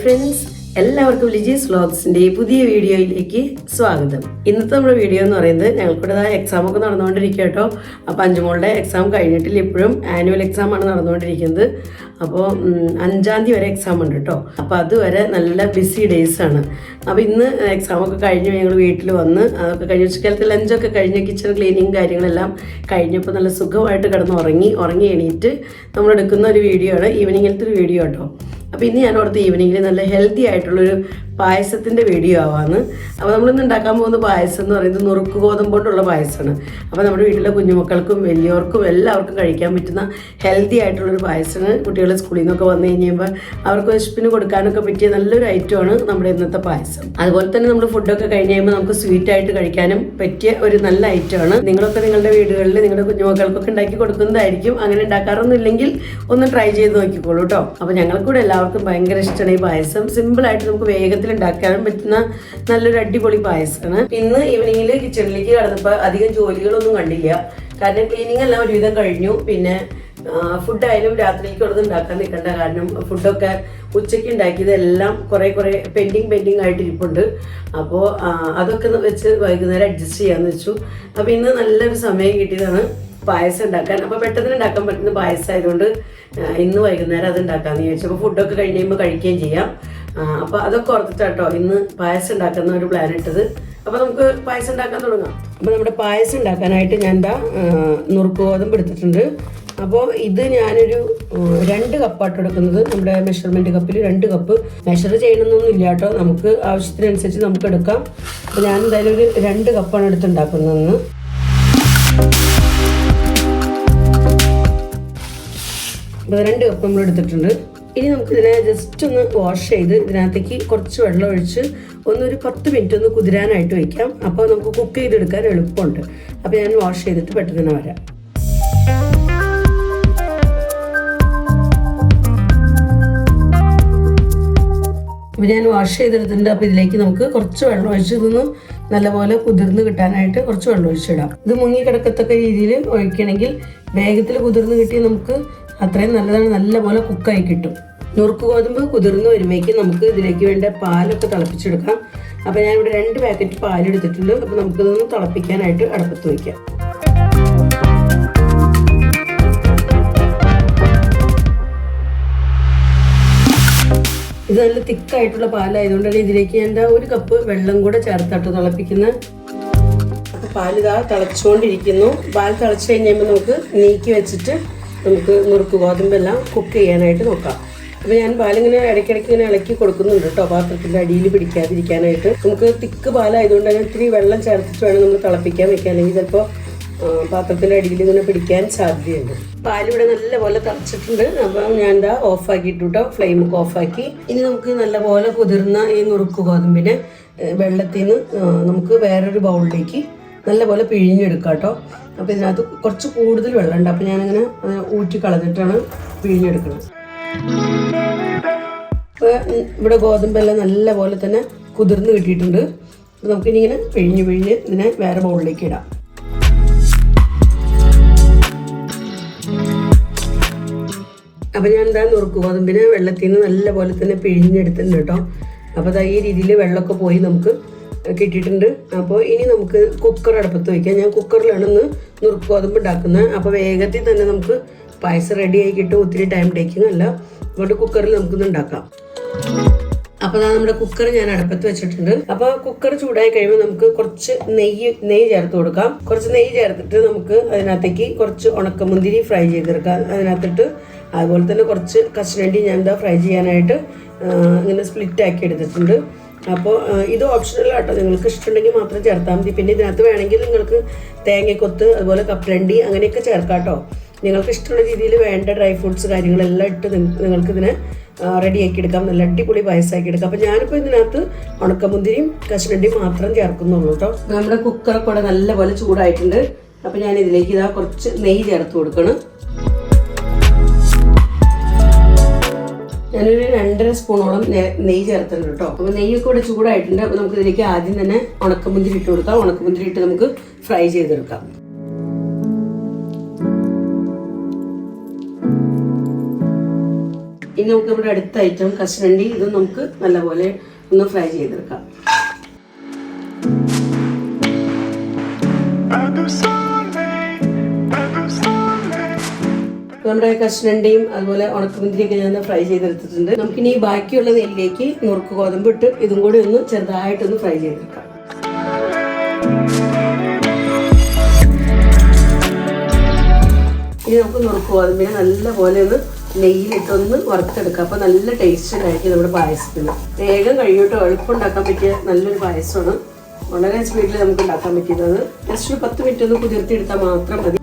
Friends, എല്ലാവർക്കും ലിജീസ് വ്ലോഗ്സിന്റെ പുതിയ വീഡിയോയിലേക്ക് സ്വാഗതം. ഇന്നത്തെ നമ്മുടെ വീഡിയോ എന്ന് പറയുന്നത് ഞങ്ങൾക്കിവിടെ എക്സാം ഒക്കെ നടന്നുകൊണ്ടിരിക്കുക കേട്ടോ. അപ്പോൾ അഞ്ചുമോളുടെ എക്സാം കഴിഞ്ഞിട്ടില്ല, ഇപ്പോഴും ആനുവൽ എക്സാം ആണ് നടന്നുകൊണ്ടിരിക്കുന്നത്. അപ്പോൾ 5-ാം തീയതി വരെ എക്സാം ഉണ്ട് കേട്ടോ. അപ്പോൾ അതുവരെ നല്ല ബിസി ഡേയ്സ് ആണ്. അപ്പോൾ ഇന്ന് എക്സാമൊക്കെ കഴിഞ്ഞ് ഞങ്ങൾ വീട്ടിൽ വന്ന് അതൊക്കെ കഴിഞ്ഞ് ഉച്ചക്കാലത്ത് ലഞ്ചൊക്കെ കഴിഞ്ഞ് കിച്ചൺ ക്ലീനിങ് കാര്യങ്ങളെല്ലാം കഴിഞ്ഞപ്പോൾ നല്ല സുഖമായിട്ട് കിടന്ന് ഉറങ്ങി എണീറ്റ് നമ്മൾ എടുക്കുന്ന ഒരു വീഡിയോ ആണ്, ഈവനിങ്ങിലത്തെ ഒരു വീഡിയോ കേട്ടോ. അപ്പോൾ ഇന്ന് ഞാൻ ഓർത്ത് ഈവനിങ്ങിൽ നല്ല ഹെൽത്തി ആയിട്ടുള്ളൊരു പായസത്തിൻ്റെ വീഡിയോ ആവാമെന്ന്. അപ്പോൾ നമ്മളിന്ന് ഉണ്ടാക്കാൻ പോകുന്ന പായസം എന്ന് പറയുന്നത് നുറുക്ക് ഗോതമ്പ് കൊണ്ടുള്ള പായസമാണ്. അപ്പോൾ നമ്മുടെ വീട്ടിലെ കുഞ്ഞുമക്കൾക്കും വലിയവർക്കും എല്ലാവർക്കും കഴിക്കാൻ പറ്റുന്ന ഹെൽത്തി ആയിട്ടുള്ളൊരു പായസമാണ്. കുട്ടികൾ സ്കൂളിൽ നിന്നൊക്കെ വന്നു കഴിയുമ്പോൾ അവർക്ക് വിശപ്പിന് കൊടുക്കാനൊക്കെ പറ്റിയ നല്ലൊരു ഐറ്റമാണ് നമ്മുടെ ഇന്നത്തെ പായസം. അതുപോലെ തന്നെ നമ്മൾ ഫുഡൊക്കെ കഴിഞ്ഞ് കഴിയുമ്പോൾ നമുക്ക് സ്വീറ്റായിട്ട് കഴിക്കാനും പറ്റിയ ഒരു നല്ല ഐറ്റമാണ്. നിങ്ങളൊക്കെ നിങ്ങളുടെ വീടുകളിൽ നിങ്ങളുടെ കുഞ്ഞുമക്കൾക്കൊക്കെ ഉണ്ടാക്കി കൊടുക്കുന്നതായിരിക്കും. അങ്ങനെ ഉണ്ടാക്കാറൊന്നും ഇല്ലെങ്കിൽ ഒന്ന് ട്രൈ ചെയ്ത് നോക്കിക്കോളൂ കേട്ടോ. അപ്പോൾ ഞങ്ങൾക്കൂടെ എല്ലാവർക്കും ഭയങ്കര ഇഷ്ടമാണ് ഈ പായസം. സിമ്പിളായിട്ട് നമുക്ക് വേഗത്തിൽ ഉണ്ടാക്കാനും പറ്റുന്ന നല്ലൊരു അടിപൊളി പായസമാണ്. ഇന്ന് ഈവനിങ്ങിൽ കിച്ചണിലേക്ക് കടന്നപ്പോൾ അധികം ജോലികളൊന്നും കണ്ടില്ല. കാരണം ക്ലീനിങ് എല്ലാം ഒരുവിധം കഴിഞ്ഞു. പിന്നെ ഫുഡായാലും രാത്രിയിലേക്ക് ഉള്ളത് ഉണ്ടാക്കാൻ നിൽക്കണ്ട. കാരണം ഫുഡൊക്കെ ഉച്ചയ്ക്ക് ഉണ്ടാക്കിയതെല്ലാം കുറേ പെൻഡിങ് ആയിട്ട് ഇരിപ്പുണ്ട്. അപ്പോൾ അതൊക്കെ വെച്ച് വൈകുന്നേരം അഡ്ജസ്റ്റ് ചെയ്യാമെന്ന് വെച്ചു. അപ്പോൾ ഇന്ന് നല്ലൊരു സമയം കിട്ടിയതാണ് പായസം ഉണ്ടാക്കാൻ. അപ്പോൾ പെട്ടെന്ന് ഉണ്ടാക്കാൻ പറ്റുന്ന പായസം ആയതുകൊണ്ട് ഇന്ന് വൈകുന്നേരം അത് ഉണ്ടാക്കാമെന്ന് ചോദിച്ചു. അപ്പോൾ ഫുഡൊക്കെ കഴിഞ്ഞ് കഴിയുമ്പോൾ കഴിക്കുകയും ചെയ്യാം. അപ്പോൾ അതൊക്കെ ഓർത്തിട്ടാട്ടോ ഇന്ന് പായസം ഉണ്ടാക്കുന്ന ഒരു പ്ലാൻ ഇട്ടത്. അപ്പോൾ നമുക്ക് പായസം ഉണ്ടാക്കാൻ തുടങ്ങാം. അപ്പോൾ നമ്മുടെ പായസം ഉണ്ടാക്കാനായിട്ട് ഞാൻ നുറുക്ക് ഗോതമ്പ് എടുത്തിട്ടുണ്ട്. അപ്പോൾ ഇത് ഞാനൊരു 2 കപ്പായിട്ട് എടുക്കുന്നത്. നമ്മുടെ മെഷർമെൻറ്റ് കപ്പിൽ 2 കപ്പ്. മെഷർ ചെയ്യണമെന്നൊന്നും ഇല്ല കേട്ടോ, നമുക്ക് ആവശ്യത്തിനനുസരിച്ച് നമുക്ക് എടുക്കാം. അപ്പോൾ ഞാൻ എന്തായാലും ഒരു 2 കപ്പാണ് എടുത്തുണ്ടാക്കുന്നതെന്ന്. അപ്പോൾ 2 കപ്പ് നമ്മൾ എടുത്തിട്ടുണ്ട്. ഇനി നമുക്കിതിനെ ജസ്റ്റ് ഒന്ന് വാഷ് ചെയ്ത് ഇതിനകത്തേക്ക് കുറച്ച് വെള്ളം ഒഴിച്ച് ഒരു 10 മിനിറ്റ് ഒന്ന് കുതിരാനായിട്ട് വയ്ക്കാം. അപ്പോൾ നമുക്ക് കുക്ക് ചെയ്തെടുക്കാൻ എളുപ്പമുണ്ട്. അപ്പോൾ ഞാൻ വാഷ് ചെയ്തിട്ട് പെട്ടെന്ന് തന്നെ വരാം. അപ്പോൾ ഞാൻ വാഷ് ചെയ്തെടുത്തിട്ടുണ്ട്. അപ്പോൾ ഇതിലേക്ക് നമുക്ക് കുറച്ച് വെള്ളം ഒഴിച്ച് ഇതൊന്ന് നല്ലപോലെ കുതിർന്ന് കിട്ടാനായിട്ട് കുറച്ച് വെള്ളം ഒഴിച്ചിടാം. ഇത് മുങ്ങി കിടക്കത്തക്ക രീതിയിൽ ഒഴിക്കണമെങ്കിൽ വേഗത്തിൽ കുതിർന്ന് കിട്ടി നമുക്ക് അത്രയും നല്ലതാണ്. നല്ലപോലെ കുക്കായി കിട്ടും. നുറുക്ക് ഗോതമ്പ് കുതിർന്ന് വരുമ്പോഴേക്കും നമുക്ക് ഇതിലേക്ക് വേണ്ട പാലൊക്കെ തിളപ്പിച്ചെടുക്കാം. അപ്പോൾ ഞാനിവിടെ 2 പാക്കറ്റ് പാലെടുത്തിട്ടുണ്ട്. അപ്പോൾ നമുക്കിതൊന്ന് തിളപ്പിക്കാനായിട്ട് അടുപ്പത്ത് വയ്ക്കാം. ഇത് നല്ല തിക്കായിട്ടുള്ള പാലായതുകൊണ്ട് തന്നെ ഇതിലേക്ക് ഞാൻ 1 കപ്പ് വെള്ളം കൂടെ ചേർത്താട്ടോ തിളപ്പിക്കുന്നത്. പാലിതാ തിളച്ചുകൊണ്ടിരിക്കുന്നു. പാൽ തിളച്ച് കഴിഞ്ഞുമ്പോൾ നമുക്ക് നീക്കി വെച്ചിട്ട് നമുക്ക് നുറുക്ക് ഗോതമ്പെല്ലാം കുക്ക് ചെയ്യാനായിട്ട് നോക്കാം. അപ്പോൾ ഞാൻ പാലിങ്ങനെ ഇടയ്ക്കിടയ്ക്ക് ഇങ്ങനെ ഇളക്കി കൊടുക്കുന്നുണ്ട് കേട്ടോ, പാത്രത്തിൻ്റെ അടിയിൽ പിടിക്കാതിരിക്കാനായിട്ട്. നമുക്ക് തിക്ക് പാലായതുകൊണ്ട് തന്നെ ഇത്തിരി വെള്ളം ചേർത്തിട്ട് വേണം നമ്മൾ തിളപ്പിക്കാൻ വെക്കാൻ, അല്ലെങ്കിൽ ചിലപ്പോൾ പാത്രത്തിൻ്റെ അടിയിൽ ഇങ്ങനെ പിടിക്കാൻ സാധ്യതയുണ്ട്. പാലിവിടെ നല്ലപോലെ തിളച്ചിട്ടുണ്ട്. അപ്പം ഞാൻ ഓഫാക്കിയിട്ടു കേട്ടോ, ഫ്ലെയിമൊക്കെ ഓഫാക്കി. ഇനി നമുക്ക് നല്ലപോലെ കുതിർന്ന ഈ നുറുക്ക് ഗോതമ്പിനെ വെള്ളത്തിൽ നിന്ന് നമുക്ക് വേറൊരു ബൗളിലേക്ക് നല്ലപോലെ പിഴിഞ്ഞെടുക്കാം കേട്ടോ. അപ്പോൾ ഇതിനകത്ത് കുറച്ച് കൂടുതൽ വെള്ളമുണ്ട്. അപ്പോൾ ഞാനിങ്ങനെ ഊറ്റി കളഞ്ഞിട്ടാണ് പിഴിഞ്ഞെടുക്കുന്നത്. അപ്പോൾ ഇവിടെ ഗോതമ്പെല്ലാം നല്ലപോലെ തന്നെ കുതിർന്ന് കിട്ടിയിട്ടുണ്ട്. അപ്പോൾ നമുക്കിനി ഇങ്ങനെ പിഴിഞ്ഞ് ഇതിനെ വേറെ ബൗളിലേക്ക് ഇടാം. അപ്പോൾ ഞാൻ നുറുക്ക് ഗോതമ്പിനെ വെള്ളത്തിൽ നിന്ന് നല്ലപോലെ തന്നെ പിഴിഞ്ഞെടുത്തിട്ടുണ്ട് കേട്ടോ. അപ്പോൾ ഈ രീതിയിൽ വെള്ളമൊക്കെ പോയി നമുക്ക് കിട്ടിയിട്ടുണ്ട്. അപ്പോൾ ഇനി നമുക്ക് കുക്കർ അടുപ്പത്ത് വയ്ക്കാം. ഞാൻ കുക്കറിലാണ് ഇന്ന് നുറുക്ക് ഗോതമ്പ് ഉണ്ടാക്കുന്നത്. അപ്പോൾ വേഗത്തിൽ തന്നെ നമുക്ക് പായസം റെഡി ആയി കിട്ടും. ഒത്തിരി ടൈം ടേക്കിംഗ് അല്ല. അതുകൊണ്ട് കുക്കറിൽ നമുക്കിന്ന് ഉണ്ടാക്കാം. അപ്പോൾ നമ്മുടെ കുക്കർ ഞാൻ അടുപ്പത്ത് വെച്ചിട്ടുണ്ട്. അപ്പോൾ കുക്കർ ചൂടായി കഴിയുമ്പോൾ നമുക്ക് കുറച്ച് നെയ്യ് ചേർത്ത് കൊടുക്കാം. കുറച്ച് നെയ്യ് ചേർത്തിട്ട് നമുക്ക് അതിനകത്തേക്ക് കുറച്ച് ഉണക്കമുന്തിരി ഫ്രൈ ചെയ്തെടുക്കാം അതിനകത്തിട്ട്. അതുപോലെ തന്നെ കുറച്ച് കശുവണ്ടി ഞാൻ ഫ്രൈ ചെയ്യാനായിട്ട് ഇങ്ങനെ സ്പ്ലിറ്റ് ആക്കി എടുത്തിട്ടുണ്ട്. അപ്പോൾ ഇത് ഓപ്ഷണൽ ആട്ടോ, നിങ്ങൾക്ക് ഇഷ്ടമുണ്ടെങ്കിൽ മാത്രം ചേർത്താൽ മതി. പിന്നെ ഇതിനകത്ത് വേണമെങ്കിൽ നിങ്ങൾക്ക് തേങ്ങക്കൊത്ത് അതുപോലെ കപ്പലണ്ടി അങ്ങനെയൊക്കെ ചേർക്കാം കേട്ടോ. നിങ്ങൾക്ക് ഇഷ്ടമുള്ള രീതിയിൽ വേണ്ട ഡ്രൈ ഫ്രൂട്ട്സ് കാര്യങ്ങളെല്ലാം ഇട്ട് നിങ്ങൾക്കിതിനെ റെഡിയാക്കി എടുക്കാം. നല്ല അടിപൊളി പായസമാക്കി എടുക്കാം. അപ്പോൾ ഞാനിപ്പോൾ ഇതിനകത്ത് ഉണക്കമുന്തിരിയും കശുവണ്ടിയും മാത്രം ചേർക്കുന്നുള്ളൂ കേട്ടോ. നമ്മുടെ കുക്കറൊക്കെ കൂടെ നല്ലപോലെ ചൂടായിട്ടുണ്ട്. അപ്പോൾ ഞാൻ ഇതിലേക്ക് കുറച്ച് നെയ്യ് ചേർത്ത് കൊടുക്കണം. ഞാനൊരു 2.5 സ്പൂണോളം നെയ്യ് ചേർത്തിട്ടുണ്ട് കേട്ടോ. അപ്പോൾ നെയ്യൊക്കെ ഇവിടെ ചൂടായിട്ടുണ്ട്. അപ്പോൾ നമുക്ക് ഇതിലേക്ക് ആദ്യം തന്നെ ഉണക്കമുന്തിരി ഇട്ട് കൊടുക്കാം. ഉണക്കമുന്തിരി ഇട്ട് നമുക്ക് ഫ്രൈ ചെയ്തെടുക്കാം. ഇനി നമുക്ക് നമ്മുടെ അടുത്ത ഐറ്റം കശുവണ്ടി, ഇത് നമുക്ക് നല്ലപോലെ ഒന്ന് ഫ്രൈ ചെയ്തെടുക്കാം. നമ്മുടെ കശുവണ്ടിയും അതുപോലെ ഉണക്കമുന്തിരിയൊക്കെ ഞാൻ ഫ്രൈ ചെയ്തെടുത്തിട്ടുണ്ട്. നമുക്കിനി ബാക്കിയുള്ള നെല്ലിലേക്ക് നുറുക്ക് ഗോതമ്പ് ഇട്ട് ഇതും കൂടി ഒന്ന് ചെറുതായിട്ടൊന്ന് ഫ്രൈ ചെയ്തെടുക്കാം. ഇനി നമുക്ക് നുറുക്ക് ഗോതമ്പിനെ നല്ലപോലെ ഒന്ന് നെയ്യിലിട്ടൊന്ന് വറുത്തെടുക്കാം. അപ്പോൾ നല്ല ടേസ്റ്റ് ആയിരിക്കും നമ്മുടെ പായസത്തിന്. വേഗം കഴിയോട്ടോ, എളുപ്പം ഉണ്ടാക്കാൻ പറ്റിയ നല്ലൊരു പായസമാണ്. വളരെ സ്പീഡിൽ നമുക്ക് ഉണ്ടാക്കാൻ പറ്റുന്നത്. ജസ്റ്റ് ഒരു 10 മിനിറ്റ് ഒന്ന് കുതിർത്തിയെടുത്താൽ മാത്രം മതി.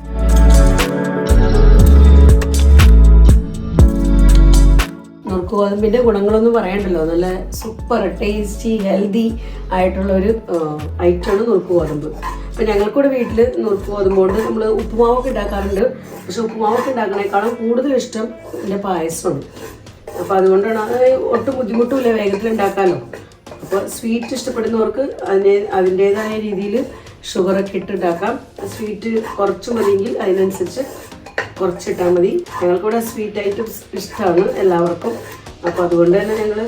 നുറുക്ക് ഗോതമ്പിൻ്റെ ഗുണങ്ങളൊന്നും പറയണ്ടല്ലോ. നല്ല സൂപ്പർ ടേസ്റ്റി ഹെൽത്തി ആയിട്ടുള്ളൊരു ഐറ്റമാണ് നുറുക്ക് ഗോതമ്പ്. അപ്പം ഞങ്ങൾക്കൂടെ വീട്ടിൽ നുറുക്ക് ഗോതമ്പ് കൊണ്ട് നമ്മൾ ഉപ്പുമാവൊക്കെ ഉണ്ടാക്കാറുണ്ട്. പക്ഷെ ഉപ്പുമാവൊക്കെ ഉണ്ടാക്കുന്നതിനേക്കാളും കൂടുതൽ ഇഷ്ടം എൻ്റെ പായസമാണ്. അപ്പോൾ അതുകൊണ്ടാണ് അത് ഒട്ടും ബുദ്ധിമുട്ടുമില്ല, വേഗത്തിൽ ഉണ്ടാക്കാമല്ലോ. അപ്പോൾ സ്വീറ്റ് ഇഷ്ടപ്പെടുന്നവർക്ക് അതിൻ്റേതായ രീതിയിൽ ഷുഗറൊക്കെ ഇട്ടുണ്ടാക്കാം. സ്വീറ്റ് കുറച്ച് മതിയെങ്കിൽ അതിനനുസരിച്ച് കുറച്ചിട്ടാൽ മതി. ഞങ്ങൾക്കിവിടെ സ്വീറ്റ് ഐറ്റംസ് ഇഷ്ടമാണ് എല്ലാവർക്കും. അപ്പോൾ അതുകൊണ്ട് തന്നെ ഞങ്ങൾ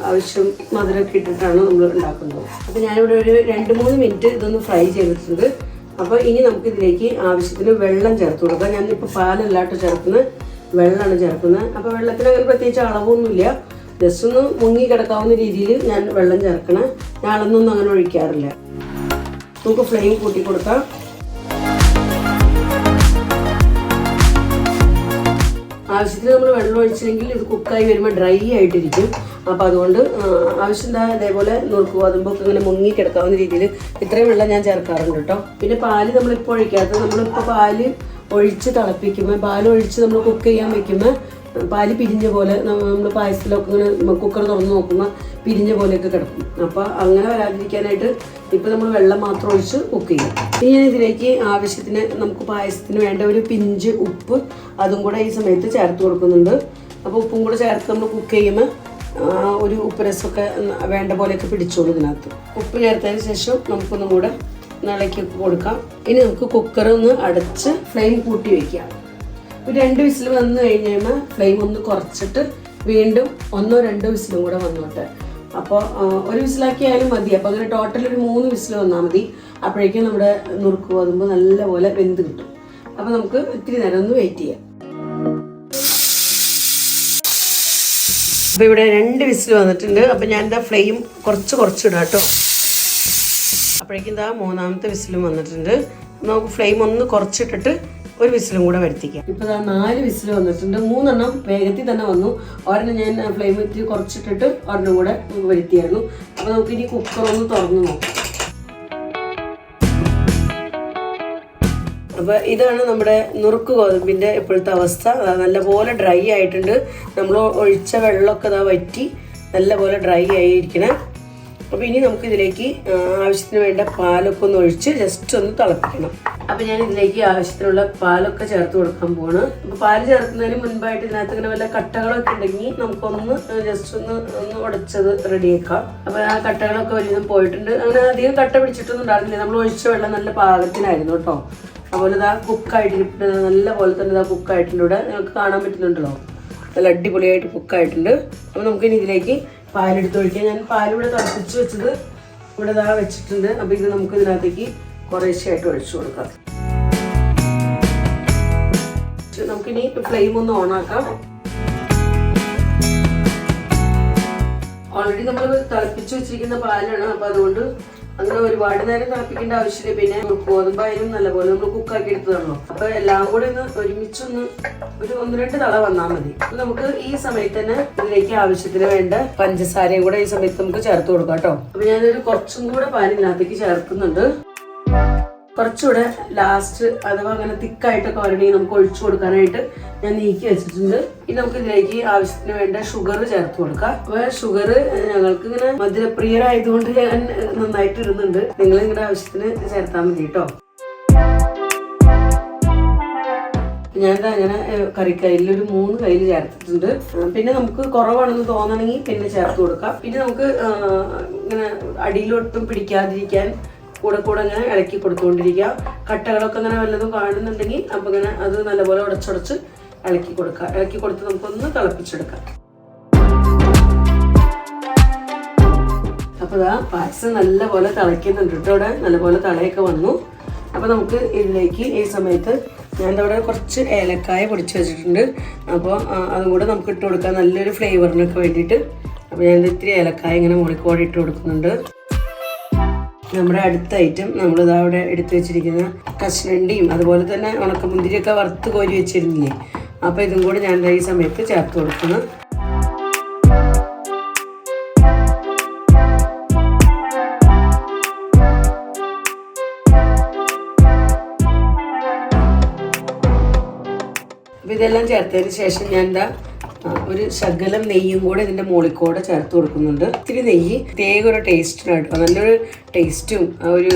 ആവശ്യം മധുരമൊക്കെ ഇട്ടിട്ടാണ് നമ്മൾ ഉണ്ടാക്കുന്നത്. അപ്പോൾ ഞാനിവിടെ ഒരു 2-3 മിനിറ്റ് ഇതൊന്ന് ഫ്രൈ ചെയ്തിട്ടുണ്ട്. അപ്പോൾ ഇനി നമുക്കിതിലേക്ക് ആവശ്യത്തിന് വെള്ളം ചേർത്ത് കൊടുക്കാം. ഞാനിപ്പോൾ പാലല്ലാട്ടോ ചേർക്കുന്നത്, വെള്ളമാണ് ചേർക്കുന്നത്. അപ്പോൾ വെള്ളത്തിന് അങ്ങനെ പ്രത്യേകിച്ച് അളവൊന്നുമില്ല. ജസ്റ്റ് ഒന്ന് മുങ്ങി കിടക്കാവുന്ന രീതിയിൽ ഞാൻ വെള്ളം ചേർക്കണം. ഞാൻ അളന്നൊന്നും അങ്ങനെ ഒഴിക്കാറില്ല. നമുക്ക് ഫ്ലെയിം കൂട്ടി കൊടുക്കാം. ആവശ്യത്തിന് നമ്മൾ വെള്ളം ഒഴിച്ചില്ലെങ്കിൽ ഇത് കുക്കായി വരുമ്പോൾ ഡ്രൈ ആയിട്ടിരിക്കും. അപ്പോൾ അതുകൊണ്ട് ആവശ്യം അതേപോലെ നുറുക്ക് ഗോതമ്പൊക്കെ ഇങ്ങനെ മുങ്ങി കിടക്കാവുന്ന രീതിയിൽ ഇത്രയും വെള്ളം ഞാൻ ചേർക്കാറുണ്ട് കേട്ടോ. പിന്നെ പാല് നമ്മളിപ്പോൾ ഒഴിക്കാത്തത്, നമ്മളിപ്പോൾ പാല് ഒഴിച്ച് തിളപ്പിക്കുമ്പോൾ, പാൽ ഒഴിച്ച് നമ്മൾ കുക്ക് ചെയ്യാൻ വെക്കുമ്പോൾ പാല് പിരിഞ്ഞ പോലെ നമ്മൾ പായസത്തിലൊക്കെ ഇങ്ങനെ കുക്കർ തുറന്ന് നോക്കുമ്പോൾ പിരിഞ്ഞ പോലെയൊക്കെ കിടക്കും. അപ്പോൾ അങ്ങനെ വരാതിരിക്കാനായിട്ട് ഇപ്പോൾ നമ്മൾ വെള്ളം മാത്രം ഒഴിച്ച് കുക്ക് ചെയ്യും. ഇനി ഞാൻ ഇതിലേക്ക് ആവശ്യത്തിന് നമുക്ക് പായസത്തിന് വേണ്ട ഒരു പിഞ്ച് ഉപ്പ് അതും കൂടെ ഈ സമയത്ത് ചേർത്ത് കൊടുക്കുന്നുണ്ട്. അപ്പോൾ ഉപ്പും കൂടെ ചേർത്ത് നമ്മൾ കുക്ക് ചെയ്യുമ്പോൾ ഒരു ഉപ്പ് രസമൊക്കെ വേണ്ട പോലെയൊക്കെ പിടിച്ചോളൂ ഇതിനകത്ത്. ഉപ്പ് ചേർത്തതിന് ശേഷം നമുക്കൊന്നും കൂടെ ഇളക്കി കൊടുക്കാം. ഇനി നമുക്ക് കുക്കർ ഒന്ന് അടച്ച് ഫ്ലെയിം കൂട്ടി വയ്ക്കാം. ഒരു 2 വിസിൽ വന്നു കഴിഞ്ഞാൽ ഫ്ലെയിം ഒന്ന് കുറച്ചിട്ട് വീണ്ടും 1-2 വിസിലും കൂടെ വന്നോട്ടെ. അപ്പോൾ ഒരു വിസിലാക്കിയാലും മതി. അപ്പോൾ അങ്ങനെ ടോട്ടൽ ഒരു 3 വിസിൽ വന്നാൽ മതി. അപ്പോഴേക്കും നമ്മുടെ നുറുക്ക് ഗോതമ്പ് നല്ലപോലെ വെന്ത് കിട്ടും. അപ്പോൾ നമുക്ക് ഇത്തിരി നേരം ഒന്ന് വെയിറ്റ് ചെയ്യാം. അപ്പോൾ ഇവിടെ 2 വിസിൽ വന്നിട്ടുണ്ട്. അപ്പോൾ ഞാൻ എന്താ ഫ്ലെയിം കുറച്ചിടാം കേട്ടോ. അപ്പോഴേക്കും എന്താ 3ാമത്തെ വിസിലും വന്നിട്ടുണ്ട്. നമുക്ക് ഫ്ലെയിം ഒന്ന് കുറച്ചിട്ടിട്ട് ഒരു വിസിലും കൂടെ വരുത്തിക്കാം. ഇപ്പോൾ 4 വിസിൽ വന്നിട്ടുണ്ട്. 3 വേഗത്തിൽ തന്നെ വന്നു. ഒരെണ്ണം ഞാൻ ഫ്ലെയിം ഇത്തിരി കുറച്ചിട്ടിട്ട് ഒരെണ്ണം കൂടെ വരുത്തിയായിരുന്നു. അപ്പോൾ നമുക്ക് ഇനി കുക്കർ ഒന്ന് തുറന്ന് നോക്കാം. അപ്പോൾ ഇതാണ് നമ്മുടെ നുറുക്ക് ഗോതമ്പിൻ്റെ ഇപ്പോഴത്തെ അവസ്ഥ. നല്ലപോലെ ഡ്രൈ ആയിട്ടുണ്ട്. നമ്മൾ ഒഴിച്ച വെള്ളമൊക്കെ വറ്റി നല്ലപോലെ ഡ്രൈ ആയിരിക്കണം. അപ്പോൾ ഇനി നമുക്കിതിലേക്ക് ആവശ്യത്തിന് വേണ്ട പാലൊക്കെ ഒന്ന് ഒഴിച്ച് ജസ്റ്റ് ഒന്ന് തിളപ്പിക്കണം. അപ്പോൾ ഞാൻ ഇതിലേക്ക് ആവശ്യത്തിനുള്ള പാലൊക്കെ ചേർത്ത് കൊടുക്കാൻ പോവാണ്. അപ്പോൾ പാല് ചേർക്കുന്നതിന് മുൻപായിട്ട് ഇതിനകത്ത് ഇങ്ങനെ വല്ല കട്ടകളൊക്കെ ഉണ്ടെങ്കിൽ നമുക്കൊന്ന് ജസ്റ്റ് ഒന്ന് ഉടച്ചത് റെഡിയാക്കാം. അപ്പോൾ ആ കട്ടകളൊക്കെ വലിയതും പോയിട്ടുണ്ട്. അങ്ങനെ അധികം കട്ട പിടിച്ചിട്ടൊന്നും ഉണ്ടായിരുന്നില്ല. നമ്മൾ ഒഴിച്ച വെള്ളം നല്ല പാകത്തിനായിരുന്നു കേട്ടോ. അതുപോലെ ഇതാ കുക്കായിട്ടിരിപ്പുണ്ട്. നല്ല പോലെ തന്നെ ഇതാ കുക്കായിട്ടുണ്ട്. ഇവിടെ നിങ്ങൾക്ക് കാണാൻ പറ്റുന്നുണ്ടല്ലോ, നല്ല അടിപൊളിയായിട്ട് കുക്കായിട്ടുണ്ട്. അപ്പോൾ നമുക്കിനി ഇതിലേക്ക് പാലെടുത്ത് ഒഴിക്കാം. ഞാൻ പാലിവിടെ തിളപ്പിച്ച് വെച്ചത് ഇവിടെ ഇതാ വെച്ചിട്ടുണ്ട്. അപ്പോൾ ഇത് നമുക്ക് ഇതിനകത്തേക്ക് കുറേശ്ശെയായിട്ട് ഒഴിച്ചു കൊടുക്കാം. നമുക്കിനി ഫ്ലെയിം ഒന്ന് ഓണാക്കാം. ഓൾറെഡി നമ്മൾ തിളപ്പിച്ച് വെച്ചിരിക്കുന്ന പാലാണ്. അപ്പോൾ അതുകൊണ്ട് അങ്ങനെ ഒരുപാട് നേരം തിളപ്പിക്കേണ്ട ആവശ്യമില്ല. പിന്നെ ഗോതമ്പായാലും നല്ലപോലെ നമ്മൾ കുക്കാക്കി എടുത്തതാണല്ലോ. അപ്പോൾ എല്ലാം കൂടെ ഒന്ന് ഒരുമിച്ചൊന്ന് ഒരു 1-2 തള വന്നാൽ മതി. നമുക്ക് ഈ സമയത്ത് തന്നെ ഇതിലേക്ക് ആവശ്യത്തിന് വേണ്ട പഞ്ചസാരയും കൂടെ ഈ സമയത്ത് നമുക്ക് ചേർത്ത് കൊടുക്കാം കേട്ടോ. അപ്പോൾ ഞാനൊരു കുറച്ചും കൂടെ പാലിനകത്തേക്ക് ചേർക്കുന്നുണ്ട്. കുറച്ചുകൂടെ ലാസ്റ്റ് അഥവാ അങ്ങനെ തിക്കായിട്ടൊക്കെ വരണമെങ്കിൽ നമുക്ക് ഒഴിച്ചു കൊടുക്കാനായിട്ട് ഞാൻ നീക്കി വെച്ചിട്ടുണ്ട്. ഇനി നമുക്ക് ഇതിലേക്ക് ആവശ്യത്തിന് വേണ്ട ഷുഗർ ചേർത്ത് കൊടുക്കാം. അപ്പോൾ ഷുഗർ ഞങ്ങൾക്ക് ഇങ്ങനെ മധുരപ്രിയരായതുകൊണ്ട് ഞാൻ നന്നായിട്ട് ഇടുന്നുണ്ട്. നിങ്ങൾ നിങ്ങളുടെ ആവശ്യത്തിന് ചേർത്താൽ മതി കേട്ടോ. ഞാനിത് അങ്ങനെ കറിക്കയിൽ ഒരു 3 കയ്യിൽ ചേർത്തിട്ടുണ്ട്. പിന്നെ നമുക്ക് കുറവാണെന്ന് തോന്നണമെങ്കിൽ പിന്നെ ചേർത്ത് കൊടുക്കാം. പിന്നെ നമുക്ക് ഇങ്ങനെ അടിയിലൊട്ടും പിടിക്കാതിരിക്കാൻ കൂടെ അങ്ങനെ ഇളക്കി കൊടുത്തുകൊണ്ടിരിക്കുക. കട്ടകളൊക്കെ അങ്ങനെ വല്ലതും കാണുന്നുണ്ടെങ്കിൽ അപ്പോൾ ഇങ്ങനെ അത് നല്ലപോലെ ഉടച്ചുടച്ച് ഇളക്കി കൊടുക്കുക. ഇളക്കി കൊടുത്ത് നമുക്കൊന്ന് തിളപ്പിച്ചെടുക്കാം. അപ്പോൾ ഇതാ പായസം നല്ലപോലെ തിളയ്ക്കുന്നുണ്ട് കേട്ടോ. ഇവിടെ നല്ലപോലെ തിളയൊക്കെ വന്നു. അപ്പോൾ നമുക്ക് ഇതിലേക്ക് ഈ സമയത്ത് ഞാൻ ഇവിടെ കുറച്ച് ഏലക്കായ പൊടിച്ച് വെച്ചിട്ടുണ്ട്. അപ്പോൾ അതും കൂടെ നമുക്ക് ഇട്ട് കൊടുക്കാം നല്ലൊരു ഫ്ലേവറിനൊക്കെ വേണ്ടിയിട്ട്. അപ്പോൾ ഞാൻ ഇത്തിരി ഏലക്കായ ഇങ്ങനെ മുകളിൽ ഇട്ട് കൊടുക്കുന്നുണ്ട്. നമ്മുടെ അടുത്ത ഐറ്റം നമ്മളിതാ അവിടെ എടുത്തു വെച്ചിരിക്കുന്ന കശുവണ്ടിയും അതുപോലെ തന്നെ ഉണക്കമുന്തിരിയൊക്കെ വറുത്ത് കോരി വെച്ചിരുന്നില്ലേ, അപ്പോൾ ഇതും കൂടി ഞാൻ ഈ സമയത്ത് ചേർത്ത് കൊടുക്കുന്നു. അപ്പോൾ ഇതെല്ലാം ചേർത്തതിന് ശേഷം ഞാൻ എന്താ ഒരു ശകലം നെയ്യും കൂടെ ഇതിൻ്റെ മുകളിൽ കൂടെ ചേർത്ത് കൊടുക്കുന്നുണ്ട്. ഇത്തിരി നെയ്യ് പ്രത്യേക ഒരു ടേസ്റ്റിനായിട്ടോ, നല്ലൊരു ടേസ്റ്റും ഒരു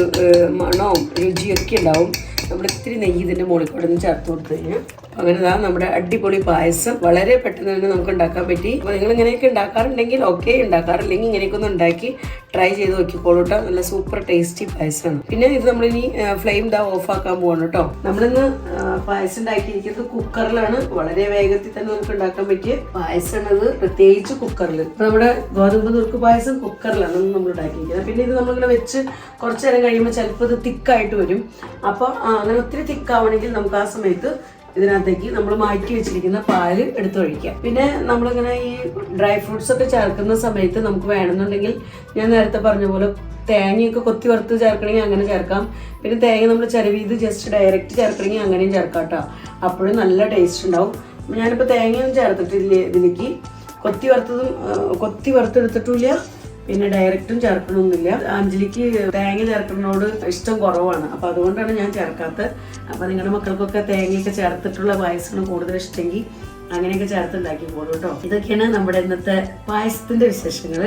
മണവും രുചിയൊക്കെ ഉണ്ടാവും. നമ്മൾ ഇത്തിരി നെയ്യ് ഇതിൻ്റെ മുകളിൽ കൂടെ ഒന്ന് ചേർത്ത് കൊടുത്തു കഴിഞ്ഞാൽ അങ്ങനെ നമ്മുടെ അടിപൊളി പായസം വളരെ പെട്ടെന്ന് തന്നെ നമുക്ക് ഉണ്ടാക്കാൻ പറ്റി. അപ്പോൾ നിങ്ങൾ ഇങ്ങനെയൊക്കെ ഉണ്ടാക്കാറുണ്ടെങ്കിൽ ഓക്കെ, ഉണ്ടാക്കാറില്ലെങ്കിൽ ഇങ്ങനെയൊക്കെ ഒന്ന് ഉണ്ടാക്കി ട്രൈ ചെയ്ത് നോക്കിക്കോളൂ കേട്ടോ. നല്ല സൂപ്പർ ടേസ്റ്റി പായസമാണ്. പിന്നെ ഇത് നമ്മളിനി ഫ്ലെയിം ഓഫ് ആക്കാൻ പോകണം കേട്ടോ. നമ്മളിന്ന് പായസം ഉണ്ടാക്കിയിരിക്കുന്നത് കുക്കറിലാണ്. വളരെ വേഗത്തിൽ തന്നെ നമുക്ക് ഉണ്ടാക്കാൻ പറ്റിയ പായസമാണത്, പ്രത്യേകിച്ച് കുക്കറിൽ. നമ്മുടെ ഗോതമ്പ് നുറുക്ക് പായസം കുക്കറിലാണ് നമ്മൾ ഉണ്ടാക്കിയിരിക്കുന്നത്. പിന്നെ ഇത് നമ്മളിങ്ങനെ വെച്ച് കുറച്ച് നേരം കഴിയുമ്പോൾ ചിലപ്പോൾ ഇത് തിക്കായിട്ട് വരും. അപ്പോൾ അങ്ങനെ ഒത്തിരി തിക്കാവണമെങ്കിൽ നമുക്ക് ആ സമയത്ത് ഇതിനകത്തേക്ക് നമ്മൾ മാറ്റി വെച്ചിരിക്കുന്ന പാല് എടുത്തൊഴിക്കാം. പിന്നെ നമ്മളിങ്ങനെ ഈ ഡ്രൈ ഫ്രൂട്ട്സ് ഒക്കെ ചേർക്കുന്ന സമയത്ത് നമുക്ക് വേണമെന്നുണ്ടെങ്കിൽ ഞാൻ നേരത്തെ പറഞ്ഞ പോലെ തേങ്ങയൊക്കെ കൊത്തി വറുത്ത് ചേർക്കണമെങ്കിൽ അങ്ങനെ ചേർക്കാം. പിന്നെ തേങ്ങ നമ്മൾ ചിരവിയത് ജസ്റ്റ് ഡയറക്റ്റ് ചേർക്കണമെങ്കിൽ അങ്ങനെയും ചേർക്കാം കേട്ടോ. അപ്പോഴും നല്ല ടേസ്റ്റ് ഉണ്ടാവും. ഞാനിപ്പോൾ തേങ്ങയൊന്നും ചേർത്തിട്ടില്ല ഇതിലേക്ക്. കൊത്തി വറുത്തെടുത്തിട്ടില്ല, പിന്നെ ഡയറക്റ്റും ചേർക്കണമെന്നില്ല. അഞ്ജലിക്ക് തേങ്ങ ചേർക്കുന്നതിനോട് ഇഷ്ടം കുറവാണ്, അപ്പോൾ അതുകൊണ്ടാണ് ഞാൻ ചേർക്കാത്തത്. അപ്പോൾ നിങ്ങളുടെ മക്കൾക്കൊക്കെ തേങ്ങയൊക്കെ ചേർത്തിട്ടുള്ള പായസമാണ് കൂടുതൽ ഇഷ്ടമെങ്കിൽ അങ്ങനെയൊക്കെ ചേർത്തുണ്ടാക്കിക്കോളൂ കേട്ടോ. ഇതൊക്കെയാണ് നമ്മുടെ ഇന്നത്തെ പായസത്തിൻ്റെ വിശേഷങ്ങൾ.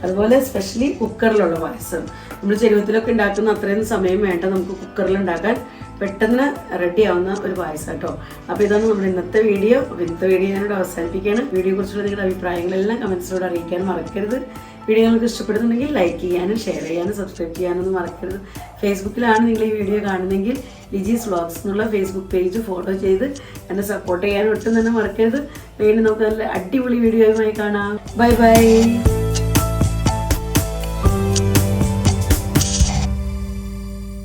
അതുപോലെ സ്പെഷ്യലി കുക്കറിലുള്ള പായസം. നമ്മൾ ചെരുവത്തിലൊക്കെ ഉണ്ടാക്കുന്ന അത്രയും സമയം വേണ്ട നമുക്ക് കുക്കറിൽ ഉണ്ടാക്കാൻ, പെട്ടെന്ന് റെഡി ആവുന്ന ഒരു പായസം കേട്ടോ. അപ്പോൾ ഇതാണ് നമ്മുടെ ഇന്നത്തെ വീഡിയോ. അപ്പോൾ ഇന്നത്തെ വീഡിയോ ഞാനിവിടെ അവസാനിപ്പിക്കുകയാണ്. വീഡിയോയെ കുറിച്ചുള്ള നിങ്ങളുടെ അഭിപ്രായങ്ങളെല്ലാം കമൻസിലൂടെ അറിയിക്കാൻ മറക്കരുത്. വീഡിയോ നിങ്ങൾക്ക് ഇഷ്ടപ്പെടുന്നുണ്ടെങ്കിൽ ലൈക്ക് ചെയ്യാനും ഷെയർ ചെയ്യാനും സബ്സ്ക്രൈബ് ചെയ്യാനൊന്നും മറക്കരുത്. ഫേസ്ബുക്കിലാണ് നിങ്ങൾ ഈ വീഡിയോ കാണുന്നതെങ്കിൽ ലിജീസ് വ്ളോഗ്സ് എന്നുള്ള ഫേസ്ബുക്ക് പേജ് ഫോളോ ചെയ്ത് എന്നെ സപ്പോർട്ട് ചെയ്യാനും ഒട്ടും തന്നെ മറക്കരുത്. വീണ്ടും നമുക്ക് നല്ല അടിപൊളി വീഡിയോയുമായി കാണാം. Bye bye.